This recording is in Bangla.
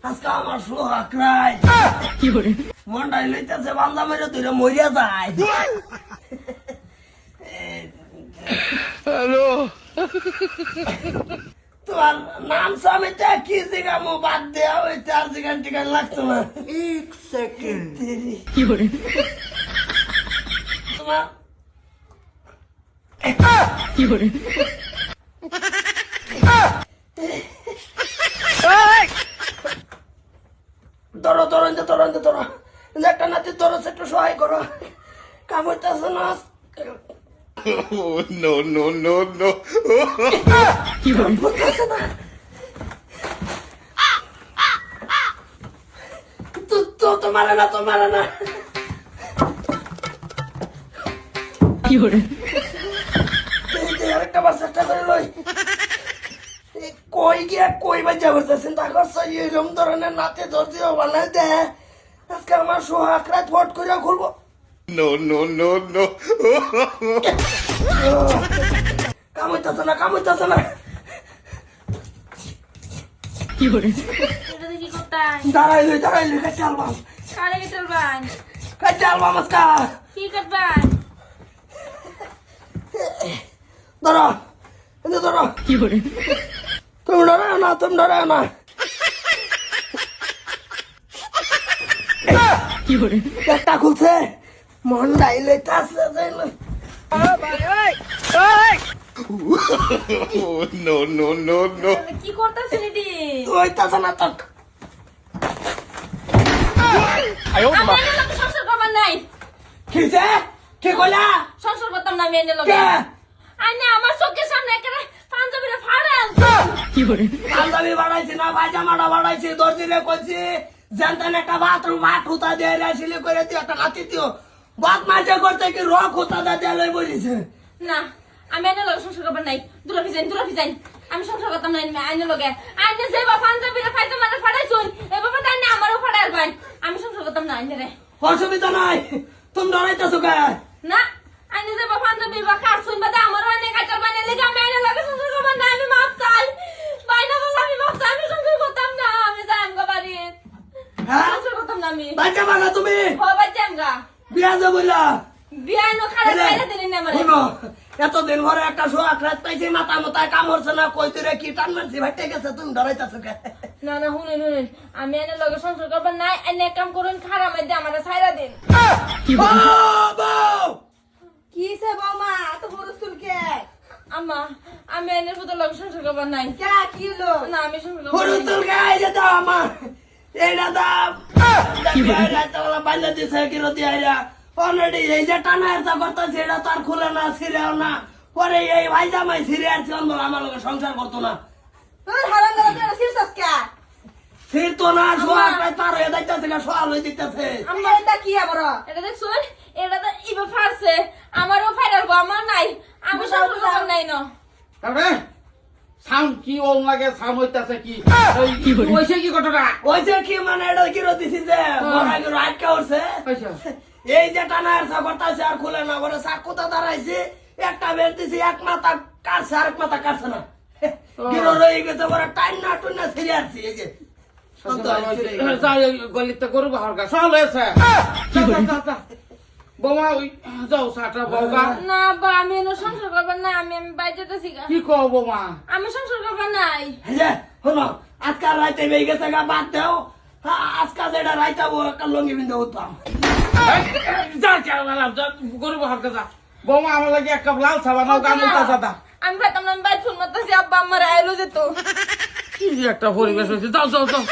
আজকে আমার সোহাগ রায় মনটাই লইতেছে বান্দা মেরে তুই মরিয়া যায়। হ্যালো তোমার নাম সামিতে কি জিগামো বাদ দেয়া ওই 4 জিগান টিকান লাগতো না। 1 সেকেন্ড তোমার ধরো ধরো ধরো ধরো একটা নাতি ধরো একটু সহায় করো, কাম হইতেছে না। নো নো নো নো হইতেছে না তো তোমার না তোমার না আরেকটা বার চেষ্টা করে লই। কই গিয়া কই বাজা করছে চিন্তা করছো এরকম ধরনের নাতে ধরতেও বানাই দে। আজকে আমার সোহাগ রাত ভোট করে খুলবো। নো নো নো নো কাম হইতেছে না কাম হইতেছে না। এটা কি করতাই? দাঁড়াইলই দাঁড়াইলই কাছে আলবাম কারে কে চলবান? কাছে আলবাম আজকা কি করবান? ধরো এনে ধরো। তুমি ডরাও না তুমি ডরাও না। একটা খুলছে মন ডাইলে তাসে যাইলো। নো নো নো নো কি করতাছেন এটি? হইতাছে না তো। আমি এনে লগে সংসার করবার নাই। কিছে কি কইলা? সংসার করতাম না আমি এনে লগে। কে আইনে আমার চোখের সামনে একেবারে পাঞ্জাবিরে ফাড়াল। পাঞ্জাবি বাড়াইছি না পায়জামাটা বাড়াইছি দর্জিরে কইছি জানতেন একটা বাথরুম ভাত হুতা দিয়ে রেসিলি করে দিও একটা নাতি দিও বাত মাঝে করতে কি রক হুতা দিয়ে লই বলিছে। না আমি এনে লগে সংসার করবার নাই। দুলাফি যাই আমি সংসার করতাম না আইনে লগে। আইনে যে বা পাঞ্জাবিরে পায়জামারে ফাড়াইছুন এ বাবা তাই না আমারও ফাড়াল ভাই। আমি সংসার করতাম না আইনে রে। অসুবিধা নাই তুমি ডরাইতেছো কে? না আইনে যে বা পাঞ্জাবি বা কাটছুন বা আমারও আইনে কাটার বানে লেগে আমি আইনে লগে সংসার করবার না। আমি মাপ চাই বাইনা বলে আমি মাপ চাই। আমি সংসার করতাম না। আমি যাই আমগা বাড়ি হ্যাঁ সংসার করতাম না আমি। বাচ্চা বাগা তুমি হবার জামগা বিয়া যে বইলা বিয়াই ন খারাপ বাইরে দিলেন না মানে। শুনো এতদিন ঘরে একটা সোয়াক রাত পাইছি মাথা মাথায় কাম হচ্ছে না কই তুই কি টান মারছি ভাইটে গেছে তুমি ডরাইতেছো কে? না না শুনেন আমি এনে লগে সংসার করবার নাই। এনে এক কাম করুন খারাপ মধ্যে আমারে ছাইরা দিন। ও বউ কিসে বৌমা এত বড়স্তুল কে? আম্মা আমি এনে পুতো লগে সংসার করবার নাই। কে কি হলো? না আমি সংসার করবার হরু নাই। তুল গায়ে যে দাও আমার এইটা দাম বলা বান্ধা দিছে কিরতি আইরা অলরেডি এই যে টানা এরতা করতেছে এটা তো আর খুলে না ছিঁড়েও না পরে এই ভাই জামাই ছিঁড়ে আর ছিল বলে আমার লোকের সংসার করতো না তোর হারাম দাদা সিরসাস কে? ছিঁড়তো না সোয়াক রাত পার হয়ে যাইতেছে না সোয়াল হয়ে দিতেছে। আম্মা এটা কি আবার? এটা দেখছুন এটা তো ইবা ফারছে আমারও ফাইরাল গো আমার নাই। আমি সংসার করবার নাই ন। তারপরে সাউন্ড কি ওল লাগে সাউন্ড হইতাছে কি ওইছে কি ঘটনা ওই যে কি মানে এটা কিরতি দিছে বড় আগে আটকা উঠছে আচ্ছা এই যে টানা এরতা করতেছে আর খুলে না বলে সাকুতা দাঁড়াইছে একটা বের দিছে এক মাথা কাটছে আর এক মাথা কাটছে না গিরো রয়ে গেছে বড় টাইম না টুনা ছিঁড়ে আসছে এই যে গলিতে গরু বাহার গা সব হয়েছে বৌমা ওই যাও সাটা বৌগা না বা আমি এনে সংসার করবার নাই। আমি বাইরে যেতেছি গা। কি কও বৌমা আমি সংসার করবার নাই। এই যে শোনো আজকাল রাইতে বেয়ে গেছে গা বাদ দেও আজকাল যেটা রাইতে একটা লঙ্গি বিন্দু উঠতাম যা গরু বাহার গা যা বৌমা আমার লাগে এক কাপ লাল সাবা নাও গান উঠা সাদা আমি ভাবতাম না আমি বাইরে ফোন মারতেছি আব্বা আমার আইলো যেত। কি যে একটা পরিবেশ হয়েছে যাও যাও যাও